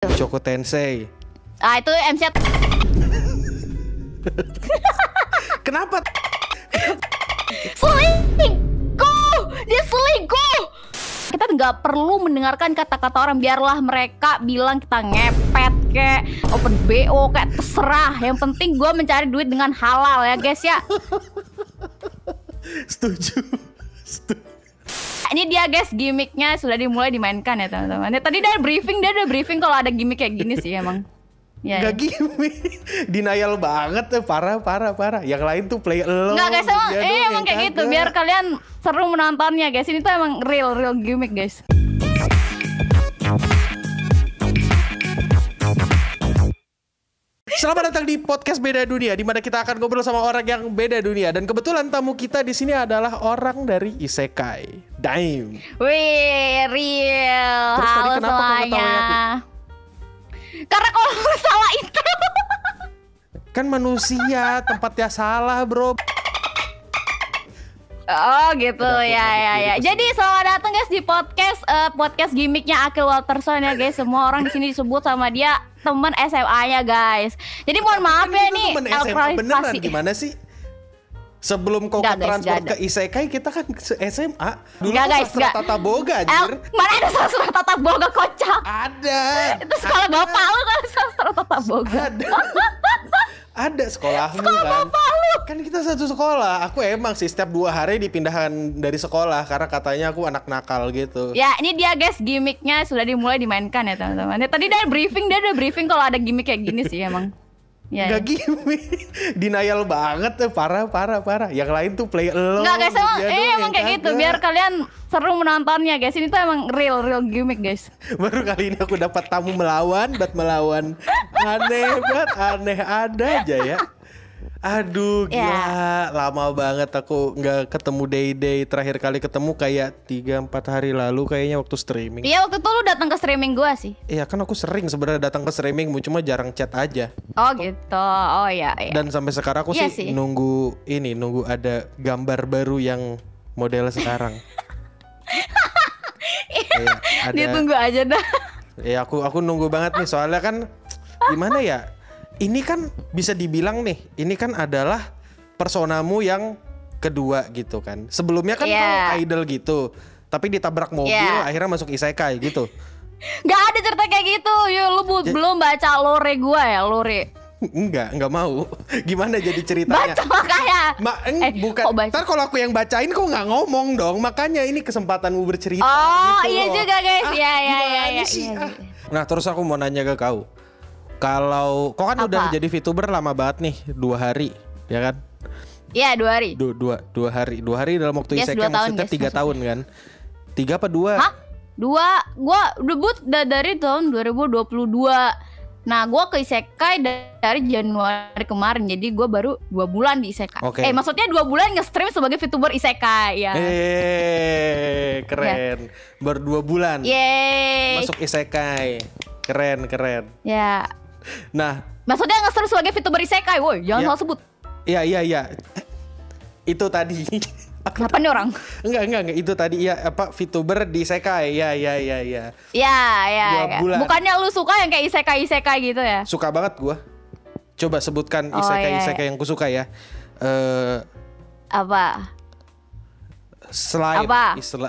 Choco Tensei. Ah, itu MC. Kenapa? Selingkuh! Dia selingkuh! Kita nggak perlu mendengarkan kata-kata orang. Biarlah mereka bilang kita ngepet kayak open BO kayak terserah. Yang penting gue mencari duit dengan halal ya guys ya. Setuju. Ini dia guys, gimmicknya sudah dimulai dimainkan ya teman-teman. Tadi dia udah briefing kalau ada gimmick kayak gini sih emang. Ya, Gak gimmick, denial banget tuh, parah. Yang lain tuh play alone. Nggak guys, emang kayak gitu. Biar kalian seru menontonnya guys. Ini tuh emang real gimmick guys. Selamat datang di podcast Beda Dunia, di mana kita akan ngobrol sama orang yang beda dunia. Dan kebetulan tamu kita di sini adalah orang dari Isekai. Daim. Wih, real. Terus tadi Halo kenapa kau semuanya. ketawain aku? Karena kalau salah itu. Kan manusia, tempatnya salah bro. Oh gitu ya. Jadi Jadi selamat datang guys di podcast gimmicknya Akil Waterson ya guys. Semua orang di sini disebut sama dia teman SMA-nya guys. Jadi mohon maaf ya nih. Temen SMA beneran gimana sih? Sebelum kau ke transfer ke Isekai, kita kan SMA. Dulu Enggak, kan guys, sastra tata boga anjir. Mana ada sastra tata boga kocak? Ada. Itu sekolah bapak lu kan sastra tata boga. Ada sekolahmu Sekolah kan. bapak lu. Kan kita satu sekolah. Aku emang sih setiap 2 hari dipindahkan dari sekolah karena katanya aku anak nakal gitu. Ya ini dia guys, gimmicknya sudah dimulai dimainkan ya teman-teman. Tadi dia udah briefing kalau ada gimmick kayak gini sih emang. Ya, Gak gimmick, denial banget tuh, parah. Yang lain tuh play alone. Nggak guys, emang kayak gitu. Biar kalian seru menontonnya guys. Ini tuh emang real gimmick guys. Baru kali ini aku dapat tamu melawan. Aneh ada aja ya. Aduh gila, lama banget aku nggak ketemu Day. Terakhir kali ketemu kayak 3-4 hari lalu kayaknya waktu streaming. Iya, waktu itu lu datang ke streaming gua sih. Iya kan aku sering sebenarnya datang ke streamingmu, cuma jarang chat aja. Oh gitu, oh iya. Dan sampai sekarang aku sih nunggu ada gambar baru yang model sekarang. Ada, ditunggu aja dah. Ya aku nunggu banget nih, soalnya kan gimana ya? Ini kan bisa dibilang nih, ini kan adalah personamu yang kedua gitu kan. Sebelumnya kan kau idol gitu, tapi ditabrak mobil akhirnya masuk Isekai gitu. Gak ada cerita kayak gitu. Lu belum baca lore gua ya, lore. Enggak mau. Gimana jadi ceritanya? Baca makanya. Bukan. Ntar kalau aku yang bacain kau nggak ngomong dong. Makanya ini kesempatanmu bercerita. Oh gitu iya loh. juga guys. Iya. Nah terus aku mau nanya ke kau. Kalau kau kan udah jadi VTuber lama banget nih, 2 hari, ya kan? Iya 2 hari. 2 hari dalam waktu Isekai maksudnya 3 tahun kan? 3 apa 2? Hah? 2. Gua debut dari tahun 2022. Nah, gue ke Isekai dari Januari kemarin. Jadi gue baru 2 bulan di Isekai. Maksudnya 2 bulan nge-stream sebagai VTuber Isekai ya. Keren. Baru 2 bulan. Masuk Isekai. Keren. Ya. Nah, maksudnya nge-stream sebagai VTuber Isekai. Woi, jangan salah sebut. Iya. Itu tadi. Kenapa nih orang? Enggak. Itu tadi VTuber di Isekai. Iya. Iya. Bukannya lu suka yang kayak Isekai gitu ya? Suka banget gua. Coba sebutkan Isekai yang ku suka ya. Apa?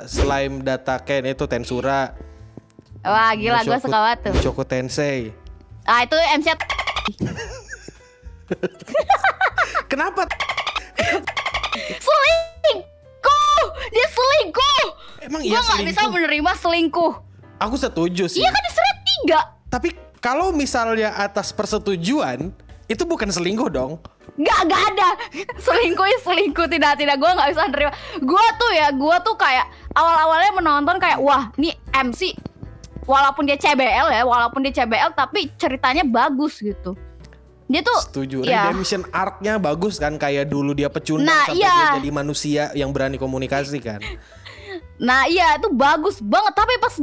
Slime Dataken itu Tensura. Wah gila, gue suka banget tuh. Choco Tensei. Ah itu MC. Kenapa? Selingkuh! Dia selingkuh! Emang iya selingkuh? Gue gak bisa menerima selingkuh. Aku setuju sih. Iya kan diserat 3. Tapi kalau misalnya atas persetujuan, itu bukan selingkuh dong. Gak ada. Selingkuh tidak. Gue gak bisa menerima. Gue tuh kayak awal-awalnya menonton kayak wah nih MC. Walaupun dia CBL tapi ceritanya bagus gitu. Dia tuh setuju. Redemption arc-nya bagus kan, kayak dulu dia pecundang sampai dia jadi manusia yang berani komunikasi kan. Nah iya itu bagus banget. Tapi pas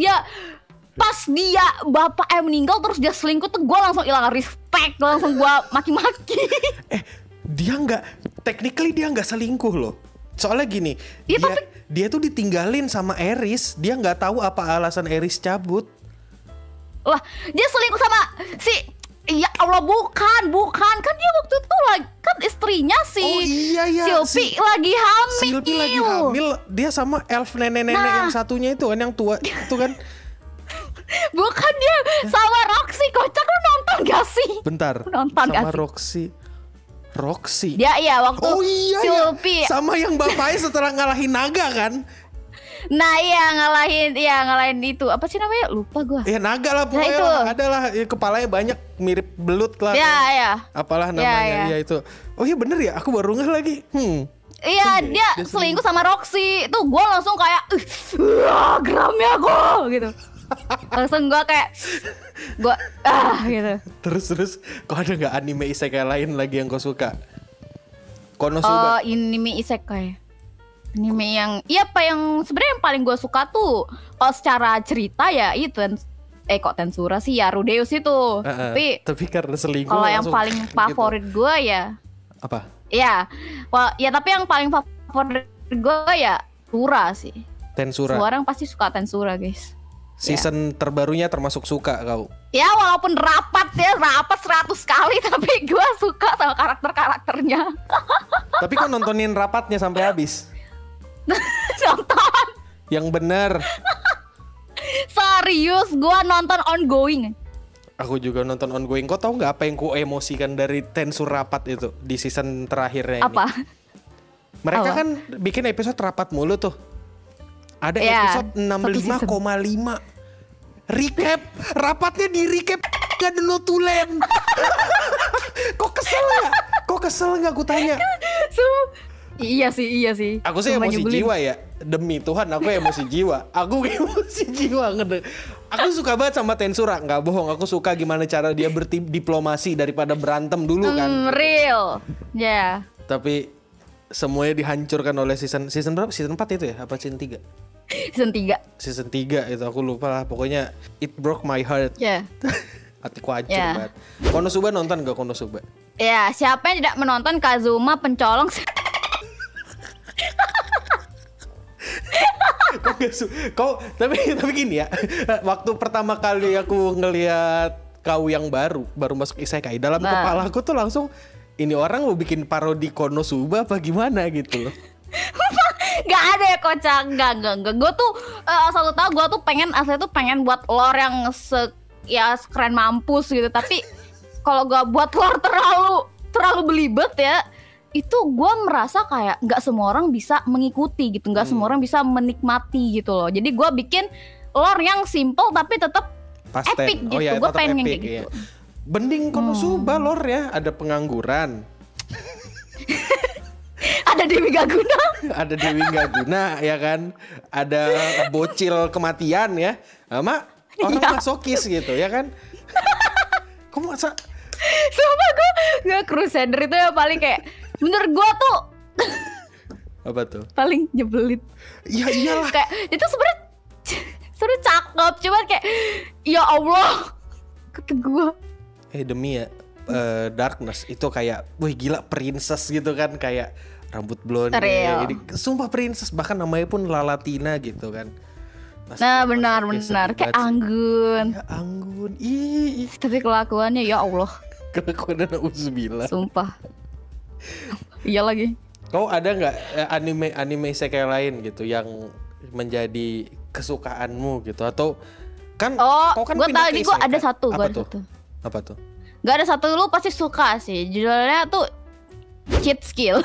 dia bapaknya meninggal terus dia selingkuh tuh gue langsung hilang respect. Langsung gue maki-maki. Technically dia nggak selingkuh loh. Soalnya gini, dia tuh ditinggalin sama Eris. Dia nggak tahu apa alasan Eris cabut. Lah, dia selingkuh sama si ya Allah bukan kan dia waktu itu lagi kan istrinya si Silpi lagi hamil. Silpi lagi hamil, dia sama elf nenek-nenek yang satunya itu kan yang tua itu kan. Bukan dia sama Roxy, kocak lu nonton gak sih? Bentar. Nonton sama gak sih? Roxy. Dia iya waktu Silpi. Sama yang bapaknya setelah ngalahin naga kan? Nah ngalahin itu apa sih namanya lupa gue. Naga lah pokoknya lah, ada lah kepalanya banyak mirip belut lah. Iya. Apalah namanya itu. Oh iya bener ya, aku baru ngeh lagi. Iya dia selingkuh sama Roxy. Tuh gue langsung kayak geramnya gue gitu. Langsung gue kayak gitu. Terus kok ada nggak anime isekai lain lagi yang kau suka? Konosuba. Anime isekai. Anime yang sebenarnya yang paling gue suka tuh kalau secara cerita ya itu Tensura sih ya Rudeus itu. Tapi karena selingkuh. Kalau yang paling favorit gitu. Gue ya apa? Ya tapi yang paling favorit gue ya Tensura sih. Tensura. Semua orang pasti suka Tensura guys. Season terbarunya termasuk suka kau? Ya walaupun rapat 100 kali tapi gue suka sama karakternya. Tapi kau nontonin rapatnya sampai habis? Nonton. Yang bener. Serius, gue nonton ongoing. Aku juga nonton ongoing. Kau tahu nggak apa yang ku emosikan dari Tensura Rapat itu di season terakhirnya ini? Apa? Mereka kan bikin episode rapat mulu tuh. Ada episode 65,5. Recap, rapatnya di recap gak ada notulen. Kok kesel nggak? Aku tanya. Iya sih. Aku sih emosi jiwa ya. Demi Tuhan aku emosi jiwa. Aku suka banget sama Tensura. Nggak bohong, aku suka gimana cara dia berdiplomasi daripada berantem dulu kan. Real. Ya. Tapi semuanya dihancurkan oleh season berapa? Season 4 itu ya? Apa season 3? Season 3 itu aku lupa lah. Pokoknya it broke my heart. Ya. Hatiku hancur banget. Konosuba nonton gak Konosuba? Ya, siapa yang tidak menonton Kazuma pencolong? Tapi gini ya. Waktu pertama kali aku ngelihat kau yang baru masuk isekai, dalam kepala aku tuh langsung ini orang mau bikin parodi Konosuba apa gimana gitu loh. Gak ada ya kocak, enggak. Gue tuh selalu tahu gue tuh pengen buat lore yang sekeren mampus gitu. Tapi kalau gue buat lore terlalu belibet ya, itu gue merasa kayak nggak semua orang bisa mengikuti gitu, nggak semua orang bisa menikmati gitu loh. Jadi gue bikin lore yang simple tapi tetap epic gitu. Gue pengen kayak gitu. Bending Konosuba lore ya, ada pengangguran. Ada Dewi Gaguna. Ada Dewi Gaguna ya kan. Ada bocil kematian ya. Sama orang masokis gitu ya kan. Kok masa? Sumpah gue Crusader itu yang paling kayak menurut gue tuh apa tuh? Paling nyebelin. Iya iyalah. Kayak itu sebenarnya cakep, cuman kayak ya Allah kata gue. Demi ya Darkness itu kayak, wih gila princess gitu kan, kayak rambut blonde. Ini sumpah princess, bahkan namanya pun Lalatina gitu kan. Nah benar kayak anggun. Ya anggun. Tapi kelakuannya ya Allah. Kelakuannya nauzubillah. Sumpah. Iya lagi. Kau ada nggak anime isekai lain gitu yang menjadi kesukaanmu gitu, atau kan? Kau kan gue tahu ini gue ada satu. Apa tuh? Gak ada satu lu pasti suka sih. Judulnya tuh Cheat Skill.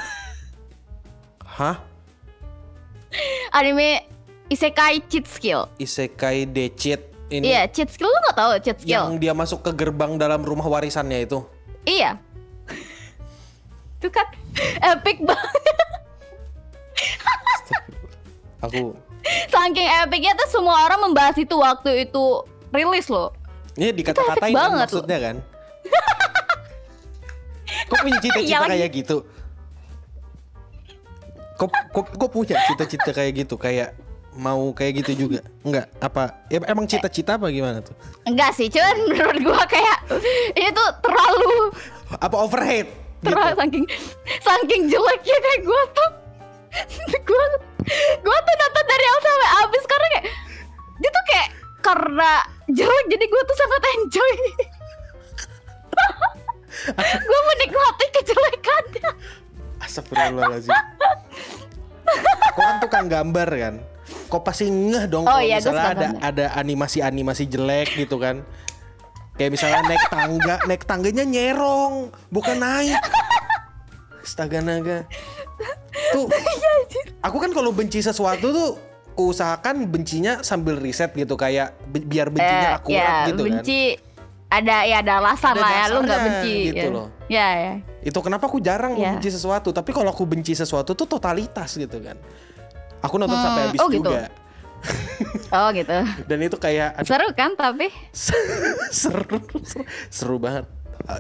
Hah? Anime Isekai Cheat Skill. Isekai de cheat ini. Iya, Cheat Skill lu gak tahu Cheat Skill? Yang dia masuk ke gerbang dalam rumah warisannya itu. Iya. Itu kan epic banget. Aku saking epicnya tuh semua orang membahas itu waktu itu rilis loh. Ini dikata-katain kan maksudnya kan. Kok punya cita-cita kayak gitu? Kok punya cita-cita kayak gitu? Kayak mau kayak gitu juga? Enggak? Apa? Emang cita-cita apa gimana tuh? Enggak sih, cuman menurut gua kayak itu terlalu apa overhead? Terlalu saking jeleknya kayak gua tuh nonton dari awal sampai habis karena kayak dia tuh kayak karena jelek jadi gue tuh sangat enjoy. Gue menikmati kejelekannya. Astagfirullahaladzim. Kau kan tukang gambar kan. Kok pasti ngeh dong kalau misalnya ada animasi jelek gitu kan. Kayak misalnya naik tangganya nyerong, bukan naik. Astaga naga. Tuh, aku kan kalau benci sesuatu tuh kuusahakan bencinya sambil riset gitu, kayak biar bencinya akurat gitu benci, kan. Ada alasan lah ya, lu nggak benci gitu loh. Ya. Itu kenapa aku jarang membenci sesuatu, tapi kalau aku benci sesuatu tuh totalitas gitu kan. Aku nonton sampai habis juga. Gitu. Oh gitu. Dan itu kayak seru kan tapi seru banget.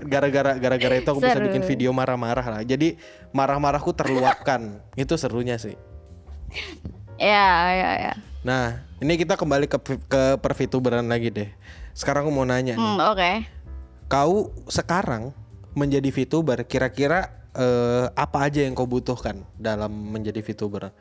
Gara-gara itu aku bisa bikin video marah-marah lah. Jadi marah-marahku terluapkan. Itu serunya sih. Ya. Nah, ini kita kembali ke per-VTuberan lagi deh. Sekarang aku mau nanya nih. Oke. Kau sekarang menjadi VTuber, kira-kira apa aja yang kau butuhkan dalam menjadi VTuber?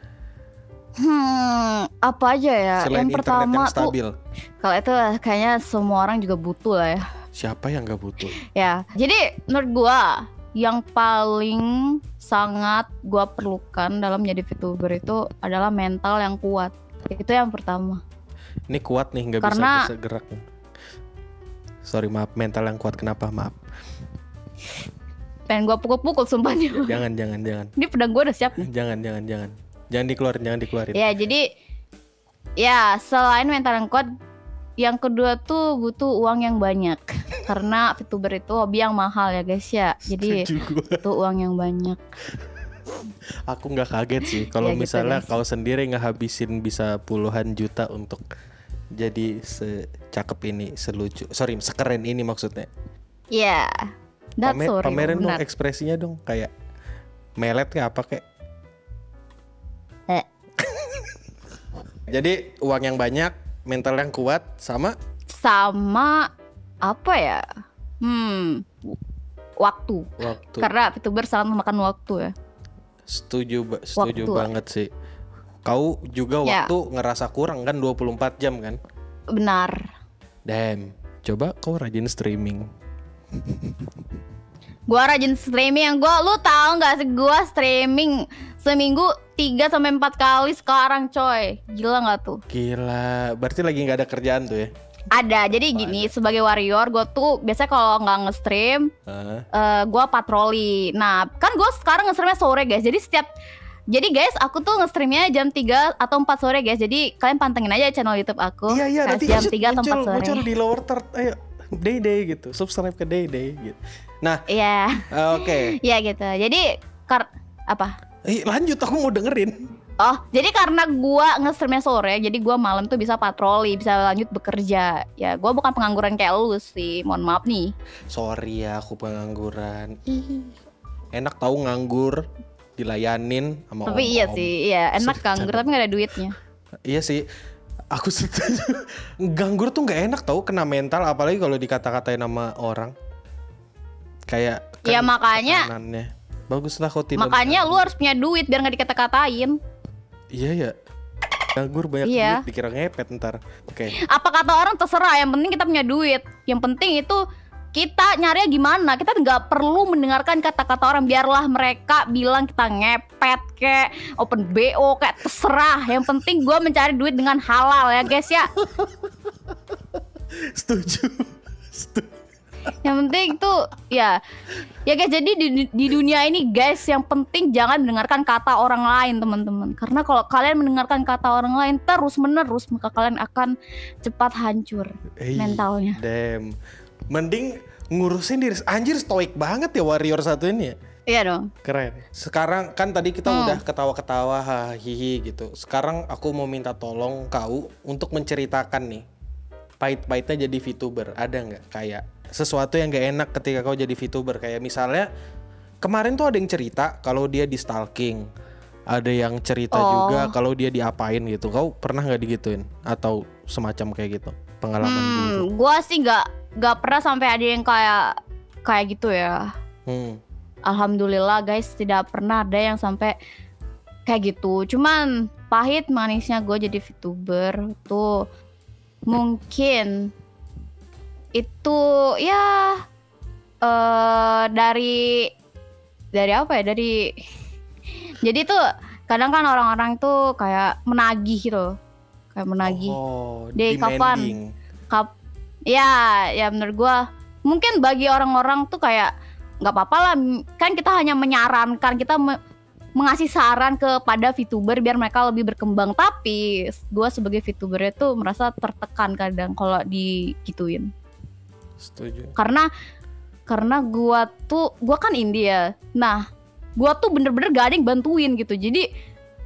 Apa aja ya? Selain yang pertama yang stabil. Kalau itu kayaknya semua orang juga butuh lah ya. Siapa yang gak butuh? Ya, jadi menurut gua yang paling sangat gua perlukan dalam menjadi VTuber itu adalah mental yang kuat. Itu yang pertama. Ini kuat nih, nggak bisa gerak. Sorry, maaf, mental yang kuat kenapa? Maaf. Pengen gua pukul-pukul sumpahnya. Jangan. Ini pedang gua udah siap nih. Jangan dikeluarin. Ya, jadi ya selain mental yang kuat, yang kedua tuh butuh uang yang banyak. Karena VTuber itu hobi yang mahal ya guys ya. Jadi butuh uang yang banyak. Aku nggak kaget sih kalau misalnya gitu, kau sendiri ngehabisin bisa puluhan juta untuk jadi secakep ini, sekeren ini maksudnya. Iya. Pamerin dong ekspresinya dong, kayak melet kayak apa kayak. Jadi uang yang banyak, mental yang kuat, sama apa ya? Waktu. Karena VTuber sangat memakan waktu ya. Setuju banget sih. Kau juga waktu ngerasa kurang kan, 24 jam kan? Benar. Damn, coba kau rajin streaming. Gua rajin streaming, lu tahu nggak sih gua streaming seminggu 3-4 kali sekarang coy. Gila nggak tuh? Gila, berarti lagi nggak ada kerjaan tuh ya? Ada, jadi gini, sebagai warrior gue tuh biasanya kalau nggak nge-stream gue patroli. Nah kan gue sekarang nge-streamnya sore guys. Jadi guys, aku tuh nge-streamnya jam 3 atau 4 sore guys. Jadi kalian pantengin aja channel YouTube aku. Iya, nanti jam 3 atau 4 sore. Muncul di lower third, ayo Day gitu, subscribe ke Day gitu. Nah, iya. Oke. Iya gitu. Jadi apa? Lanjut, aku mau dengerin. Oh, jadi karena gua nge-streamnya sore, jadi gua malam tuh bisa patroli, bisa lanjut bekerja. Ya, gua bukan pengangguran kayak lu sih, mohon maaf nih. Sorry ya, aku pengangguran. Enak tahu nganggur, dilayanin sama Tapi iya sih, iya enak nganggur tapi gak ada duitnya. Iya sih, aku setuju. Nganggur tuh gak enak tahu, kena mental, apalagi kalau dikata-katain sama orang. Kayak ya makanya baguslah kau tidak. Makanya lu harus punya duit biar gak dikata-katain. Iya ya. Nganggur banyak duit dikira ngepet ntar. Oke. Apa kata orang terserah, yang penting kita punya duit. Yang penting itu kita nyarinya gimana. Kita nggak perlu mendengarkan kata-kata orang. Biarlah mereka bilang kita ngepet kayak open BO kayak terserah. Yang penting gue mencari duit dengan halal ya guys ya. Setuju. Yang penting tuh ya guys, jadi di dunia ini guys, yang penting jangan mendengarkan kata orang lain teman-teman. Karena kalau kalian mendengarkan kata orang lain terus menerus, maka kalian akan cepat hancur mentalnya. Damn. Mending ngurusin diri. Anjir, stoik banget ya warrior satu ini ya. Iya dong. Keren. Sekarang kan tadi kita udah ketawa-ketawa hihi gitu. Sekarang aku mau minta tolong kau untuk menceritakan nih pahit-pahitnya jadi VTuber. Ada nggak kayak sesuatu yang gak enak ketika kau jadi VTuber? Kayak misalnya kemarin tuh ada yang cerita kalau dia di stalking, ada yang cerita juga kalau dia diapain gitu. Kau pernah nggak digituin atau semacam kayak gitu pengalaman dulu? Gua sih nggak pernah sampai ada yang kayak gitu ya. Alhamdulillah guys, tidak pernah ada yang sampai kayak gitu. Cuman pahit manisnya gue jadi VTuber tuh Mungkin itu ya dari apa ya? Jadi tuh kadang kan orang-orang tuh kayak menagih gitu. Kayak menagih. Di kapan? Ya menurut gua mungkin bagi orang-orang tuh kayak nggak apa-apa lah, kan kita hanya menyarankan, kita mengasih saran kepada VTuber biar mereka lebih berkembang. Tapi gue sebagai VTuber itu merasa tertekan kadang kalau digituin. Setuju. Karena gue kan indie ya. Nah, gue tuh bener-bener gak ada yang bantuin gitu. Jadi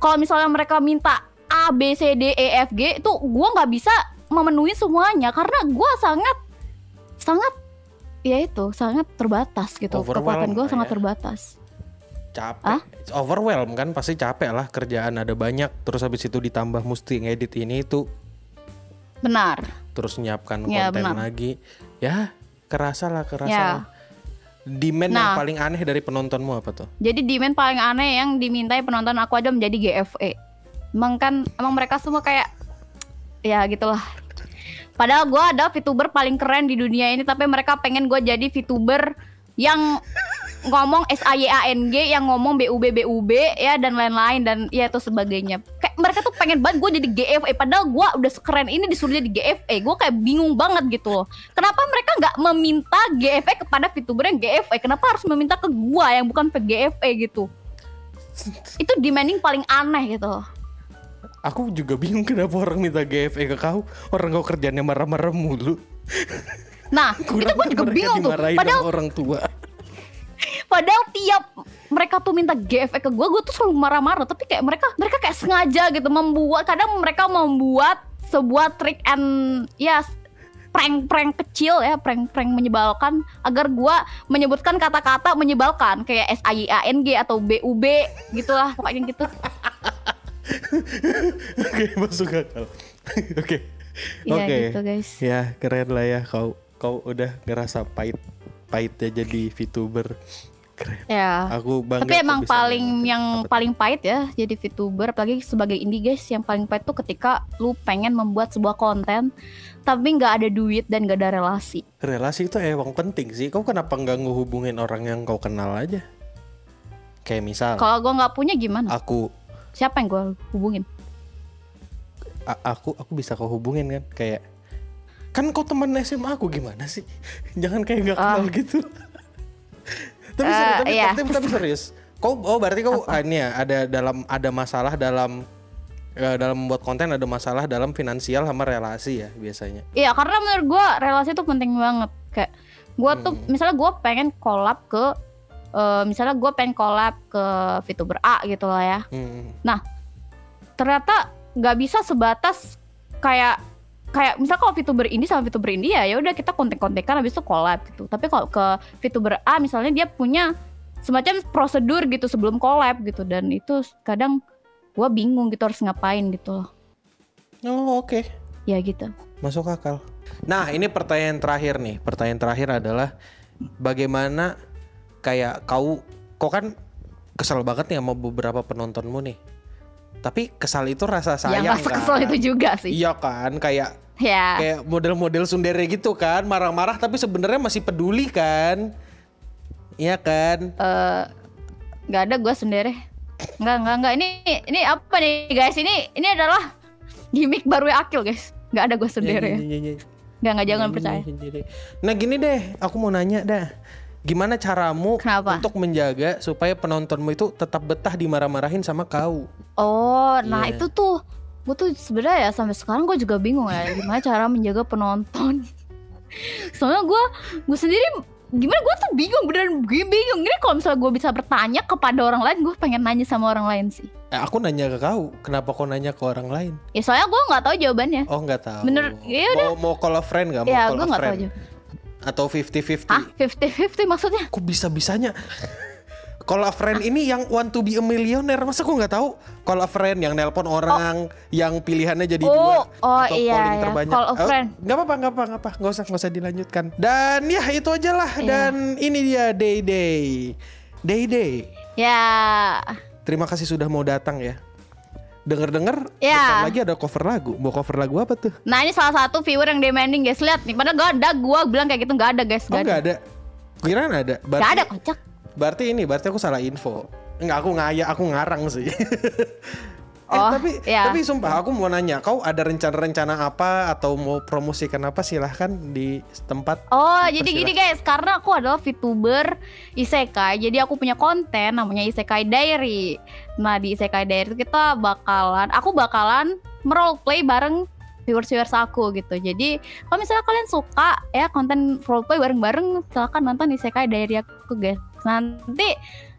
kalau misalnya mereka minta A, B, C, D, E, F, G, itu gue nggak bisa memenuhi semuanya karena gue sangat terbatas gitu. Kekuatan gue sangat terbatas. Capek, overwhelm kan, pasti capek lah, kerjaan ada banyak, terus habis itu ditambah mesti ngedit ini itu. Benar. Terus nyiapkan konten lagi, ya kerasa lah. Demand yang paling aneh dari penontonmu apa tuh? Jadi demand paling aneh yang dimintai penonton aku aja menjadi GFE. Emang mereka semua kayak ya gitulah. Padahal gue ada VTuber paling keren di dunia ini, tapi mereka pengen gue jadi VTuber yang ngomong SAYANG, yang ngomong BUB ya dan lain-lain dan ya itu sebagainya. Kayak mereka tuh pengen banget gue jadi GFE, padahal gue udah sekeren ini disuruh jadi GFE. Gue kayak bingung banget gitu loh. Kenapa mereka nggak meminta GFE kepada VTuber yang GFE? Kenapa harus meminta ke gue yang bukan GFE gitu? Itu demanding paling aneh gitu loh. Aku juga bingung kenapa orang minta GFE ke kau. Orang kau kerjanya marah-marah mulu. Nah, itu gue juga bingung tuh. Padahal orang tua. Padahal tiap mereka tuh minta GFE ke gue tuh selalu marah-marah. Tapi kayak mereka kayak sengaja gitu kadang mereka membuat sebuah trik and ya prank kecil ya, prank menyebalkan agar gue menyebutkan kata-kata menyebalkan kayak SAYANG atau BUB gitulah pokoknya gitu. Oke, masuk akal. Oke. Gitu guys. Ya keren lah ya, kau udah ngerasa pahitnya jadi VTuber. Keren. Ya. Aku bangga. Tapi emang paling pahit ya jadi VTuber, apalagi sebagai indie guys, yang paling pahit tuh ketika lu pengen membuat sebuah konten tapi nggak ada duit dan nggak ada relasi. Relasi itu emang penting sih. Kau kenapa nggak ngehubungin orang yang kau kenal aja? Kayak misal. Kalau gue nggak punya gimana? Siapa yang gue hubungin? Aku bisa kau hubungin kan, kayak kan kau teman SMA aku, gimana sih? Jangan kayak nggak kenal gitu. Tapi serius. Berarti kau ini ya ada masalah dalam membuat konten, ada masalah dalam finansial sama relasi ya biasanya. Iya, karena menurut gue relasi itu penting banget. Kayak gue tuh misalnya gue pengen collab ke VTuber A gitu lah ya. Nah, ternyata nggak bisa sebatas kayak misal kalau VTuber ini sama VTuber ini ya udah kita kontek-kontekan habis itu collab gitu. Tapi kalau ke VTuber A misalnya dia punya semacam prosedur gitu sebelum collab gitu, dan itu kadang gue bingung gitu harus ngapain gitu loh. Oh, oke. Ya gitu. Masuk akal. Nah, ini pertanyaan terakhir nih. Pertanyaan terakhir adalah bagaimana kayak kau kan kesel banget nih sama beberapa penontonmu nih. Tapi kesal itu rasa sayang kan. Ya kesel itu juga sih. Iya kan, kayak model-model tsundere gitu kan, marah-marah tapi sebenarnya masih peduli kan. Iya kan? Nggak ada gue tsundere. Nggak. Ini apa nih guys? Ini adalah gimmick baru Akil guys. Nggak ada gue tsundere. Nggak, jangan percaya. Nah gini deh, aku mau nanya dah. Gimana caramu untuk menjaga supaya penontonmu itu tetap betah dimarah-marahin sama kau? Nah itu tuh gue tuh sebenarnya ya sampai sekarang gue juga bingung ya gimana cara menjaga penonton. Soalnya gue sendiri gimana, gue tuh beneran bingung. Ini kalau misalnya gue bisa bertanya kepada orang lain, gue pengen nanya sama orang lain sih. Aku nanya ke kau, kenapa kau nanya ke orang lain? Ya soalnya gue nggak tahu jawabannya. Oh nggak tahu. Bener, ya udah. Mau call a friend nggak? Ya gue nggak tahu juga. Atau 50-50? 50-50 maksudnya? Kok bisa-bisanya? Call a friend ini yang want to be a millionaire, masa aku nggak tahu? Call a friend yang nelpon orang, yang pilihannya jadi dua atau polling terbanyak. Call a friend. Nggak apa-apa, nggak usah dilanjutkan. Dan ya itu aja lah. Dan ini dia Day. Ya. Terima kasih sudah mau datang ya. Denger-denger Ya. bentar lagi ada cover lagu. Mau cover lagu apa tuh? Nah ini salah satu viewer yang demanding guys. Lihat nih, padahal gak ada. Gue bilang kayak gitu gak ada guys. Oh nggak ada. Kirain ada. Gak ada kocak. Berarti aku salah info. Enggak, aku ngarang sih. Oh, tapi sumpah aku mau nanya, kau ada rencana-rencana apa atau mau promosikan apa, silahkan di tempat. Oh, jadi gini guys, karena aku adalah VTuber isekai, jadi aku punya konten namanya Isekai Diary. Nah, di Isekai Diary itu aku bakalan meroleplay bareng viewers aku gitu. Jadi, kalau misalnya kalian suka ya konten roleplay bareng-bareng, silakan nonton Isekai Diary aku guys. Nanti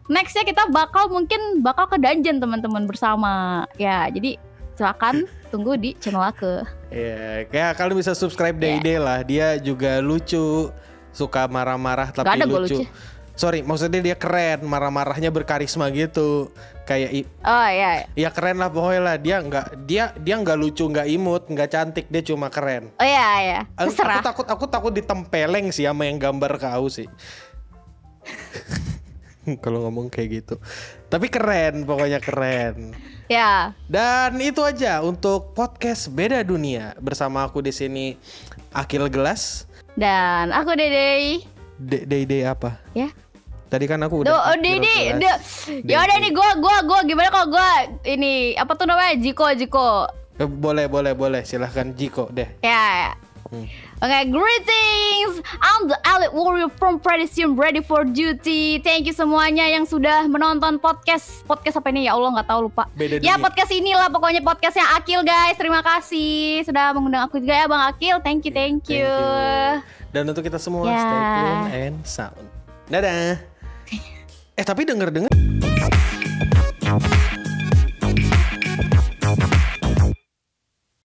nextnya kita bakal ke dungeon teman-teman bersama ya, jadi silakan tunggu di channel aku. Ya, kayak kalian bisa subscribe Day lah, dia juga lucu, suka marah-marah tapi lucu. Sorry, maksudnya dia keren, marah-marahnya berkarisma gitu, kayak ya keren lah pokoknya lah. Dia nggak lucu, nggak imut, nggak cantik, dia cuma keren. Oh iya, terserah. Aku takut ditempeleng sih sama yang gambar kau sih. Kalau ngomong kayak gitu. Tapi keren, pokoknya keren. Ya. Dan itu aja untuk podcast Beda Dunia bersama aku di sini Akil Gelas dan aku Dede. Dede apa? Ya. Tadi kan aku udah Dede. Ya udah nih gua gimana kalau gua ini apa tuh namanya? Jiko. Boleh silahkan Jiko deh. Ya. Okay, greetings. I'm the elite warrior from Predation, ready for duty. Thank you semuanya yang sudah menonton podcast apa ini ya Allah nggak tahu lupa. Ya podcast inilah pokoknya podcastnya Akil guys. Terima kasih sudah mengundang aku juga ya Bang Akil. Thank you. Dan untuk kita semua stay clean and sound. Dadah. Tapi denger